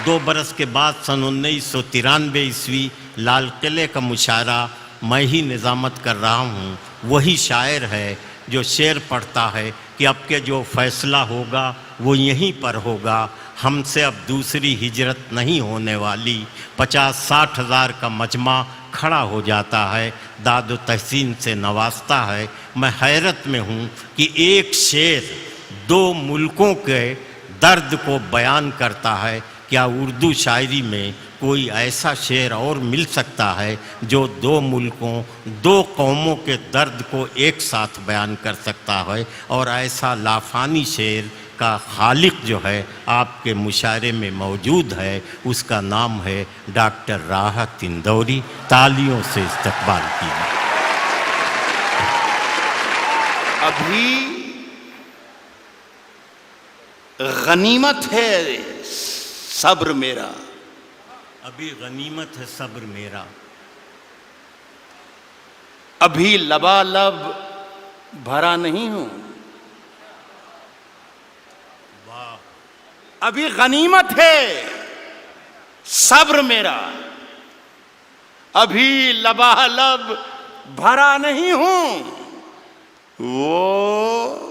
2 برس کے بعد سن 1993 عیسوی لال قلعے کا مشاعرہ میں ہی نظامت کر رہا ہوں. وہی شاعر ہے جو شعر پڑھتا ہے کہ اب کے جو فیصلہ ہوگا وہ یہیں پر ہوگا. ہم سے اب دوسری ہجرت نہیں ہونے والی. 50-60 ہزار کا مجمع کھڑا ہو جاتا ہے, داد و تحسین سے نوازتا ہے. میں حیرت میں ہوں کہ ایک شعر 2 ملکوں کے درد کو بیان کرتا ہے. کیا اردو شاعری میں کوئی ایسا شعر اور مل سکتا ہے جو 2 ملکوں 2 قوموں کے درد کو ایک ساتھ بیان کر سکتا ہے؟ اور ایسا لافانی شعر کا خالق جو ہے آپ کے مشاعرے میں موجود ہے, اس کا نام ہے ڈاکٹر راحت اندوری. تالیوں سے استقبال کیجیے. ابھی غنیمت ہے صبر میرا. ابھی غنیمت ہے صبر میرا. ابھی لبالب بھرا نہیں ہوں. واہ. ابھی غنیمت ہے صبر میرا. ابھی لبالب بھرا نہیں ہوں. وہ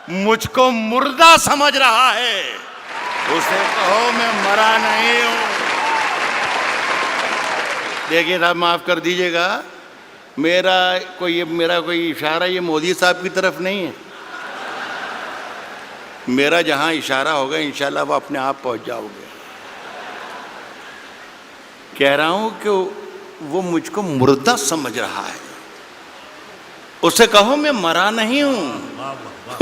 مجھ کو مردہ سمجھ رہا ہے, اسے کہو میں مرا نہیں ہوں. دیکھیے صاحب معاف کر دیجئے گا, میرا کوئی اشارہ یہ مودی صاحب کی طرف نہیں ہے. میرا جہاں اشارہ ہوگا انشاءاللہ وہ اپنے آپ پہنچ جاؤ گے. کہہ رہا ہوں کہ وہ مجھ کو مردہ سمجھ رہا ہے, اسے کہو میں مرا نہیں ہوں.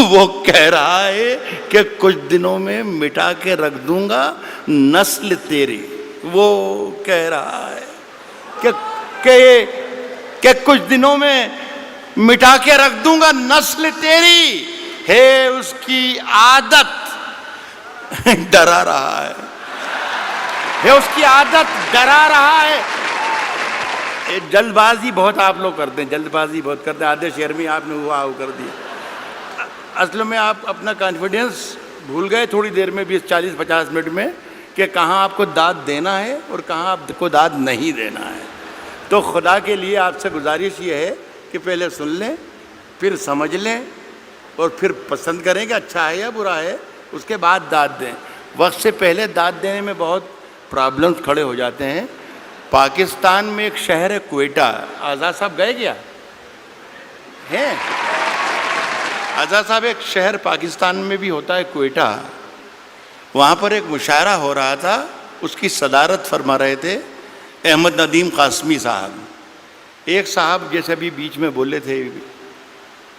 وہ کہہ رہا ہے کہ کچھ دنوں میں مٹا کے رکھ دوں گا نسل تیری. وہ کہہ رہا ہے کہ کچھ دنوں میں مٹا کے رکھ دوں گا نسل تیری. ہے اس کی عادت ڈرا رہا ہے. ہے اس کی عادت ڈرا رہا ہے. جلد بازی بہت آپ لوگ کرتے ہیں, جلد بازی بہت کرتے ہیں. آدھے شعر میں آپ نے ہوا کر دیا. اصل میں آپ اپنا کانفیڈنس بھول گئے تھوڑی دیر میں, 20-40-50 منٹ میں, کہ کہاں آپ کو داد دینا ہے اور کہاں آپ کو داد نہیں دینا ہے. تو خدا کے لیے آپ سے گزارش یہ ہے کہ پہلے سن لیں, پھر سمجھ لیں, اور پھر پسند کریں کہ اچھا ہے یا برا ہے, اس کے بعد داد دیں. وقت سے پہلے داد دینے میں بہت پرابلمز کھڑے ہو جاتے ہیں. پاکستان میں ایک شہر ہے کوئٹہ. آزاد صاحب گئے کیا ہیں؟ آزاد صاحب, ایک شہر پاکستان میں بھی ہوتا ہے کوئٹہ. وہاں پر ایک مشاعرہ ہو رہا تھا, اس کی صدارت فرما رہے تھے احمد ندیم قاسمی صاحب. ایک صاحب جیسے ابھی بیچ میں بولے تھے,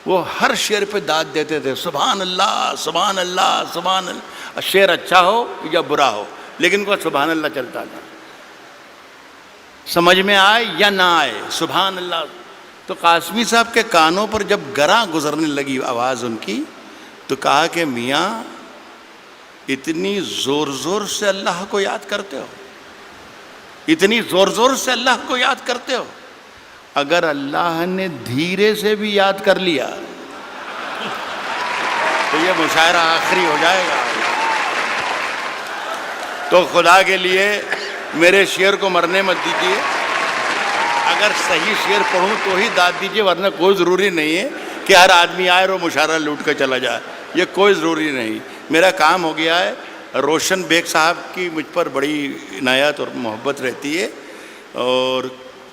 وہ ہر شعر پہ داد دیتے تھے, سبحان اللہ سبحان اللہ سبحان اللہ. شعر اچھا ہو یا برا ہو, لیکن وہ سبحان اللہ چلتا تھا. سمجھ میں آئے یا نہ آئے, سبحان اللہ. تو قاسمی صاحب کے کانوں پر جب گراں گزرنے لگی آواز ان کی, تو کہا کہ میاں اتنی زور زور سے اللہ کو یاد کرتے ہو, اتنی زور زور سے اللہ کو یاد کرتے ہو, اگر اللہ نے دھیرے سے بھی یاد کر لیا تو یہ مشاعرہ آخری ہو جائے گا. تو خدا کے لیے میرے شعر کو مرنے مت دیجیے. اگر صحیح شعر پڑھوں تو ہی داد دیجیے, ورنہ کوئی ضروری نہیں ہے کہ ہر آدمی آئے اور مشاعرہ لوٹ کر چلا جائے. یہ کوئی ضروری نہیں. میرا کام ہو گیا ہے. روشن بیگ صاحب کی مجھ پر بڑی عنایت اور محبت رہتی ہے, اور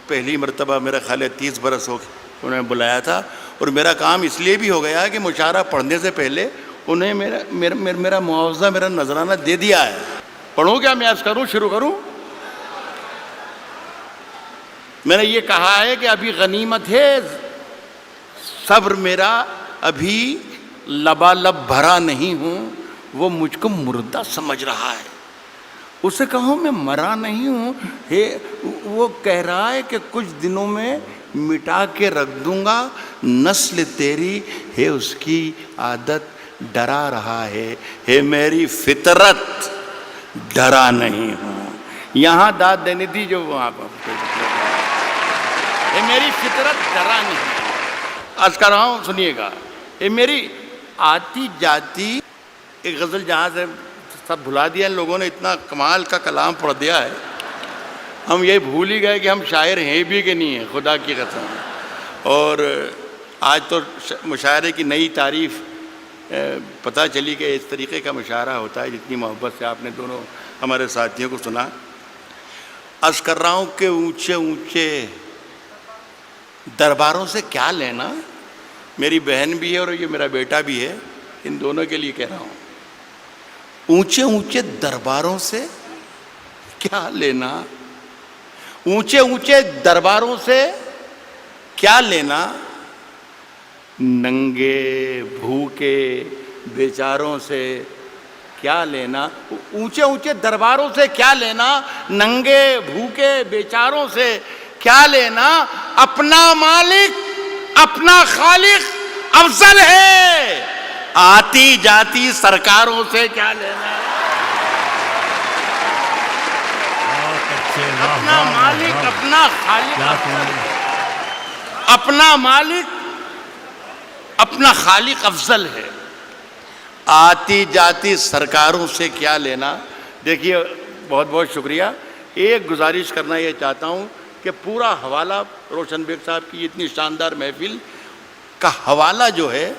پہلی مرتبہ میرا خیال ہے 30 برس ہو انہوں نے بلایا تھا. اور میرا کام اس لیے بھی ہو گیا کہ مشاعرہ پڑھنے سے پہلے انہیں میرا معاوضہ, میرا نذرانہ دے دیا ہے. پڑھوں کیا میں عرض کروں, شروع کروں؟ میں نے یہ کہا ہے کہ ابھی غنیمت ہے صبر میرا, ابھی لبالب بھرا نہیں ہوں. وہ مجھ کو مردہ سمجھ رہا ہے, اسے کہوں میں مرا نہیں ہوں. وہ کہہ رہا ہے کہ کچھ دنوں میں مٹا کے رکھ دوں گا نسل تیری. ہے اس کی عادت ڈرا رہا ہے. ہے میری فطرت ڈرا نہیں ہوں. یہاں داد دینی تھی جو وہاں پر. اے میری فطرت ڈرا نہیں. عرض کر رہا ہوں, سنیے گا. اے میری آتی جاتی ایک غزل جہاں سے سب بھلا دیا ان لوگوں نے، اتنا کمال کا کلام پڑھ دیا ہے، ہم یہ بھول ہی گئے کہ ہم شاعر ہیں بھی کہ نہیں ہیں، خدا کی قسم۔ اور آج تو مشاعرے کی نئی تعریف پتہ چلی کہ اس طریقے کا مشاعرہ ہوتا ہے، جتنی محبت سے آپ نے دونوں ہمارے ساتھیوں کو سنا۔ عرض کر رہا ہوں کہ اونچے اونچے درباروں سے کیا لینا، میری بہن بھی ہے اور یہ میرا بیٹا بھی ہے، ان دونوں کے لیے کہہ رہا ہوں، اونچے اونچے درباروں سے کیا لینا، اونچے اونچے درباروں سے کیا لینا، ننگے بھوکے بیچاروں سے کیا لینا، اونچے اونچے درباروں سے کیا لینا، ننگے بھوکے بیچاروں سے کیا لینا، اپنا مالک اپنا خالق افضل ہے، آتی جاتی سرکاروں سے کیا لینا، اپنا مالک اپنا خالق، اپنا مالک اپنا خالق افضل ہے، آتی جاتی سرکاروں سے کیا لینا۔ دیکھیے بہت بہت شکریہ۔ ایک گزارش کرنا یہ چاہتا ہوں کہ پورا حوالہ روشن بیگ صاحب کی اتنی شاندار محفل کا حوالہ جو ہے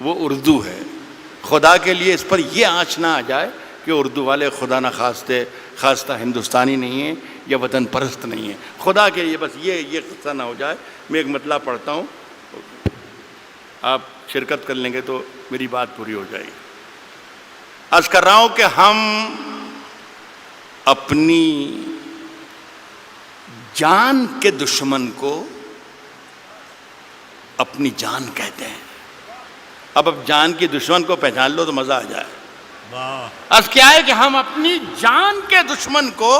وہ اردو ہے۔ خدا کے لیے اس پر یہ آنچ نہ آ جائے کہ اردو والے خدا نہ خواستہ ہندوستانی نہیں ہیں یا وطن پرست نہیں ہیں، خدا کے لیے بس یہ قصہ نہ ہو جائے۔ میں ایک مطلب پڑھتا ہوں، آپ شرکت کر لیں گے تو میری بات پوری ہو جائے گی۔ عرض کر رہا ہوں کہ ہم اپنی جان کے دشمن کو اپنی جان کہتے ہیں۔ اب جان کی دشمن کو پہچان لو تو مزہ آ جائے۔ عرض کیا ہے کہ ہم اپنی جان کے دشمن کو،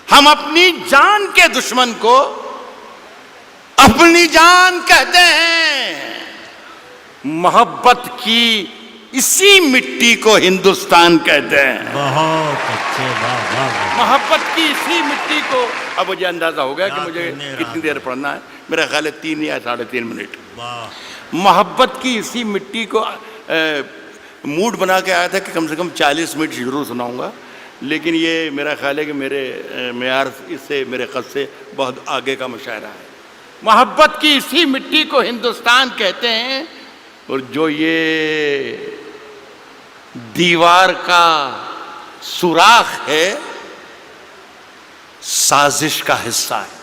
ہم اپنی جان کے دشمن کو اپنی جان کہتے ہیں، محبت کی اسی مٹی کو ہندوستان کہتے ہیں۔ بہت اچھے، محبت کی اسی مٹی کو، اب مجھے اندازہ ہو گیا کہ مجھے کتنی دیر پڑھنا ہے، میرا خیال ہے 3 یا 3.5 منٹ۔ محبت کی اسی مٹی کو موڈ بنا کے آیا تھا کہ کم سے کم 40 منٹ ضرور سناؤں گا، لیکن یہ میرا خیال ہے کہ میرے معیار اس سے، میرے قد سے بہت آگے کا مشاعرہ ہے۔ محبت کی اسی مٹی کو ہندوستان کہتے ہیں، اور جو یہ دیوار کا سوراخ ہے سازش کا حصہ ہے۔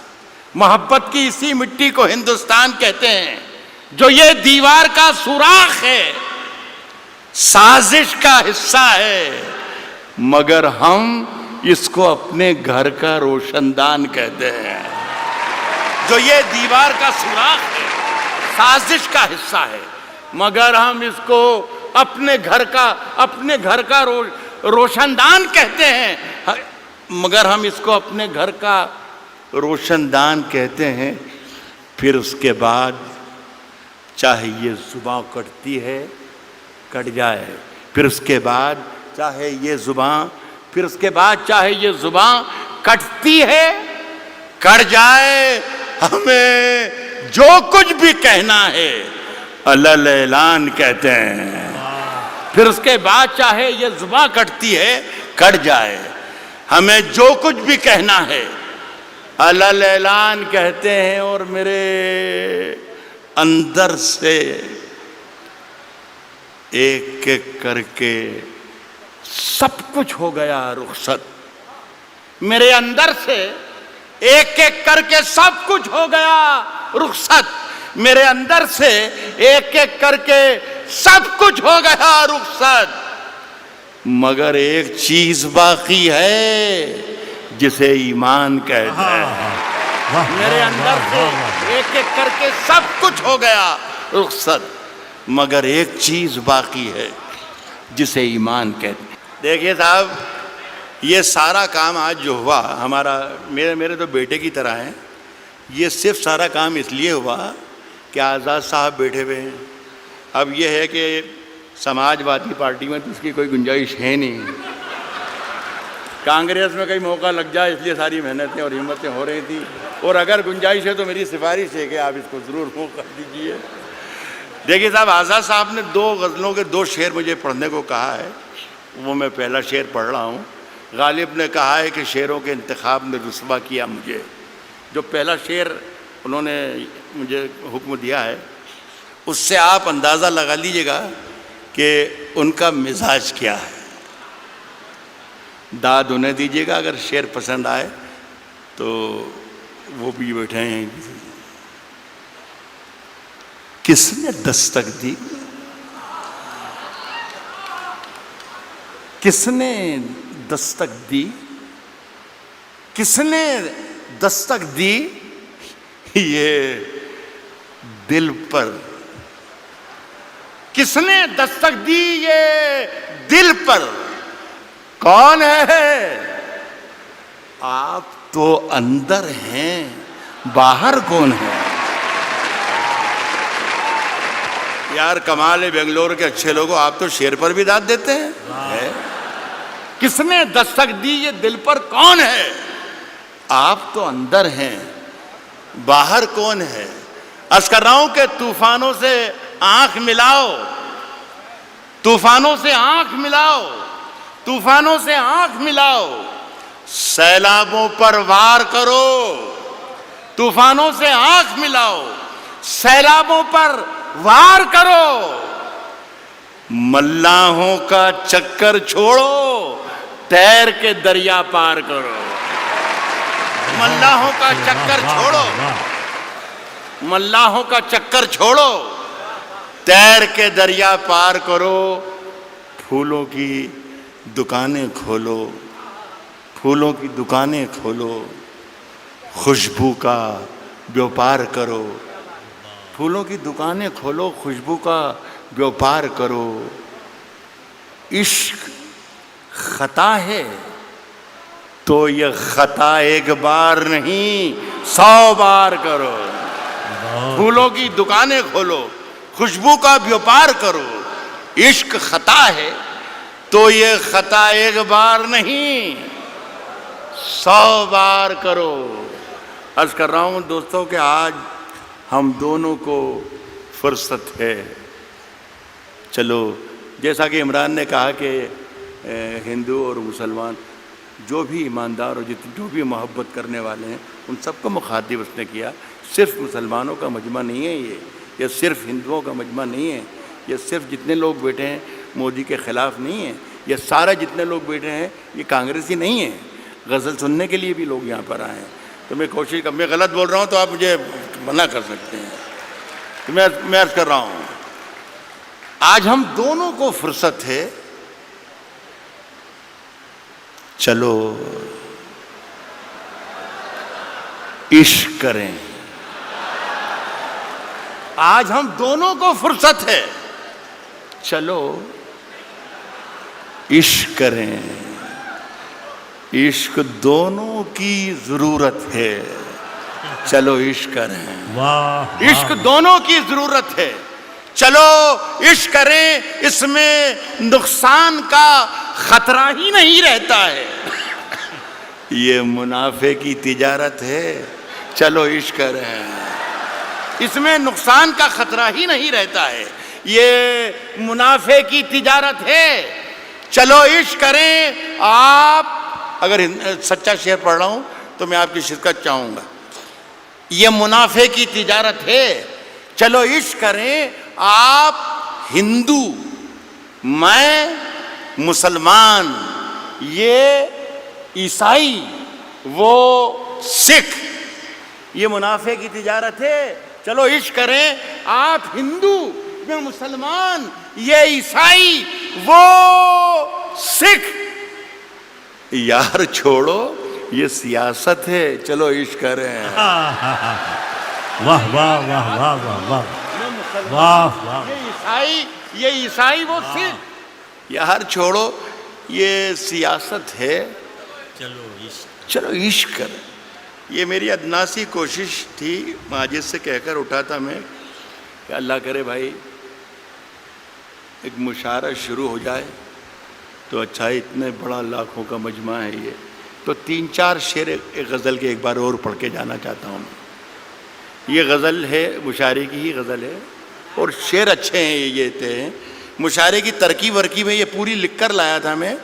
محبت کی اسی مٹی کو ہندوستان کہتے ہیں، جو یہ دیوار کا سوراخ ہے سازش کا حصہ ہے، مگر ہم اس کو اپنے گھر کا روشن دان کہتے ہیں۔ جو یہ دیوار کا سوراخ ہے سازش کا حصہ ہے، مگر ہم اس کو اپنے گھر کا روشن دان کہتے ہیں، مگر ہم اس کو اپنے گھر کا روشن دان کہتے ہیں۔ پھر اس کے بعد چاہے یہ زباں کٹتی ہے کٹ جائے، پھر اس کے بعد چاہے یہ زباں کٹتی ہے کٹ جائے، ہمیں جو کچھ بھی کہنا ہے علل اعلان کہتے ہیں۔ پھر اس کے بعد چاہے یہ زباں کٹتی ہے کٹ جائے، ہمیں جو کچھ بھی کہنا ہے علل اعلان کہتے ہیں۔ اور میرے اندر سے ایک ایک کر کے سب کچھ ہو گیا رخصت، میرے اندر سے ایک ایک کر کے سب کچھ ہو گیا رخصت، میرے اندر سے ایک ایک کر کے سب کچھ ہو گیا رخصت، مگر ایک چیز باقی ہے جسے ایمان کہتے ہیں۔ میرے اندر سے ایک ایک کر کے سب کچھ ہو گیا رخصت، مگر ایک چیز باقی ہے جسے ایمان کہتے ہیں۔ دیکھیے صاحب، یہ سارا کام آج جو ہوا ہمارا، میرے تو بیٹے کی طرح ہیں، یہ صرف سارا کام اس لیے ہوا کہ آزاد صاحب بیٹھے ہوئے ہیں۔ اب یہ ہے کہ سماج وادی پارٹی میں تو اس کی کوئی گنجائش ہے نہیں، کانگریس میں کئی موقع لگ جائے، اس لیے ساری محنتیں اور ہمتیں ہو رہی تھیں، اور اگر گنجائش ہے تو میری سفارش ہے کہ آپ اس کو ضرور موقع دیجیے۔ دیکھیے صاحب، آزاد صاحب نے 2 غزلوں کے 2 شعر مجھے پڑھنے کو کہا ہے، وہ میں پہلا شعر پڑھ رہا ہوں. غالب نے کہا ہے کہ شعروں کے انتخاب نے رسوا کیا مجھے. جو پہلا شعر انہوں نے مجھے حکم دیا ہے اس سے آپ اندازہ لگا لیجئے گا کہ ان کا مزاج کیا ہے. داد انہیں دیجئے گا اگر شعر پسند آئے تو وہ بھی بیٹھے ہیں. کس نے دستک دی؟ کس نے دستک دی؟ کس نے دستک دی یہ دل پر؟ کس نے دستک دی یہ دل پر؟ کون ہے؟ آپ تو اندر ہیں، باہر کون ہے؟ یار کمال ہے بنگلور کے اچھے لوگوں، آپ تو شعر پر بھی داد دیتے ہیں. کس نے دستک دی یہ دل پر؟ کون ہے؟ آپ تو اندر ہیں، باہر کون ہے؟ عرض کر رہا ہوں کہ طوفانوں سے آنکھ ملاؤ، طوفانوں سے آنکھ ملاؤ، طوفانوں سے آنکھ ملاؤ، سیلابوں پر وار کرو. طوفانوں سے آنکھ ملاؤ، سیلابوں پر وار کرو. ملاحوں کا چکر چھوڑو، تیر کے دریا پار کرو. ملاحوں کا چکر چھوڑو، ملاحوں کا چکر چھوڑو، تیر کے دریا پار کرو. پھولوں کی دکانیں کھولو، پھولوں کی دکانیں کھولو، خوشبو کا بیوپار کرو. پھولوں کی دکانیں کھولو، خوشبو کا بیوپار کرو. عشق خطا ہے تو یہ خطا ایک بار نہیں 100 بار کرو. پھولوں کی دکانیں کھولو، خوشبو کا بیوپار کرو. عشق خطا ہے تو یہ خطا ایک بار نہیں 100 بار کرو. عرض کر رہا ہوں دوستوں کہ آج ہم دونوں کو فرصت ہے. چلو جیسا کہ عمران نے کہا کہ ہندو اور مسلمان جو بھی ایماندار اور جو بھی محبت کرنے والے ہیں ان سب کو مخاطب اس نے کیا. صرف مسلمانوں کا مجمع نہیں ہے یہ صرف ہندوؤں کا مجمع نہیں ہے، یہ صرف جتنے لوگ بیٹھے ہیں مودی کے خلاف نہیں ہے، یہ سارے جتنے لوگ بیٹھے ہیں یہ کانگریسی نہیں ہیں. غزل سننے کے لیے بھی لوگ یہاں پر آئے ہیں. تو میں کوشش میں غلط بول رہا ہوں تو آپ مجھے منع کر سکتے ہیں. تو میں عرض کر رہا ہوں آج ہم دونوں کو فرصت ہے. چلو عشق کریں. آج ہم دونوں کو فرصت ہے. چلو عشق کریں. عشق دونوں کی ضرورت ہے. چلو عشق کریں. عشق دونوں کی ضرورت ہے. چلو عشق کریں. اس میں نقصان کا خطرہ ہی نہیں رہتا ہے. یہ منافع کی تجارت ہے. چلو عشق کریں. اس میں نقصان کا خطرہ ہی نہیں رہتا ہے. یہ منافع کی تجارت ہے. چلو عشق کریں. آپ اگر سچا شعر پڑھ رہا ہوں تو میں آپ کی شرکت چاہوں گا. یہ منافع کی تجارت ہے. چلو عشق کریں. آپ ہندو، میں مسلمان، یہ عیسائی، وہ سکھ. یہ منافع کی تجارت ہے. چلو عشق کریں. آپ ہندو، میں مسلمان، یہ عیسائی، وہ سکھ. یار چھوڑو یہ سیاست ہے. چلو عشق کریں. واہ واہ واہ واہ واہ واہ واہ. یہ عیسائی وہ سکھ. یار چھوڑو یہ سیاست ہے. چلو عشق کریں. یہ میری ادناسی کوشش تھی. ماجد سے کہہ کر اٹھا تھا میں کہ اللہ کرے بھائی ایک مشاعرہ شروع ہو جائے تو اچھا. اتنے بڑا لاکھوں کا مجمع ہے یہ. تو 3-4 شعر ایک غزل کے ایک بار اور پڑھ کے جانا چاہتا ہوں. یہ غزل ہے، مشاعرے کی ہی غزل ہے اور شعر اچھے ہیں. یہ تھے مشاعرے کی ترکیب ورکی میں یہ پوری لکھ کر لایا تھا میں،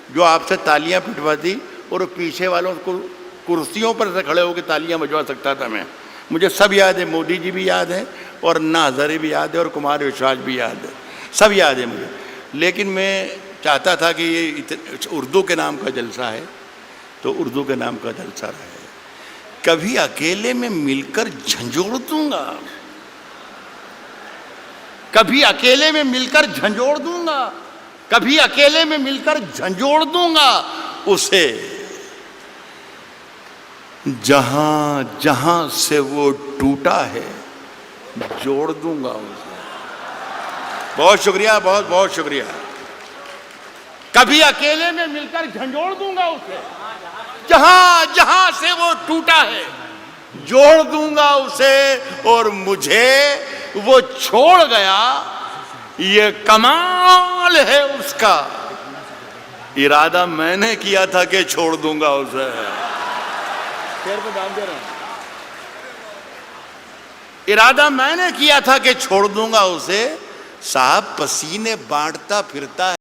جو آپ سے تالیاں پٹواتی اور پیچھے والوں کو کرسیوں پر سے کھڑے ہو کے تالیاں بجوا سکتا تھا میں. مجھے سب یاد ہے، مودی جی بھی یاد ہے اور انا ہزارے بھی یاد ہے اور کمار وشواس بھی یاد ہے، سب یاد ہے مجھے. لیکن میں چاہتا تھا کہ یہ اردو کے نام کا جلسہ ہے تو اردو کے نام کا جلسہ رہے. کبھی اکیلے میں مل کر جھنجھوڑ دوں گا، کبھی اکیلے میں مل کر جھنجھوڑ دوں گا، کبھی اکیلے میں مل کر جھنجھوڑ دوں گا اسے، جہاں جہاں سے وہ ٹوٹا ہے جوڑ دوں گا اسے. بہت شکریہ، بہت بہت شکریہ. کبھی اکیلے میں مل کر جھنجھوڑ دوں گا اسے، جہاں جہاں سے وہ ٹوٹا ہے جوڑ دوں گا اسے، اور مجھے وہ چھوڑ گیا یہ کمال ہے اس کا، ارادہ میں نے کیا تھا کہ چھوڑ دوں گا اسے. شعر پہ دام دے رہا ہوں. ارادہ میں نے کیا تھا کہ چھوڑ دوں گا اسے، صاحب پسینے بانٹتا پھرتا ہے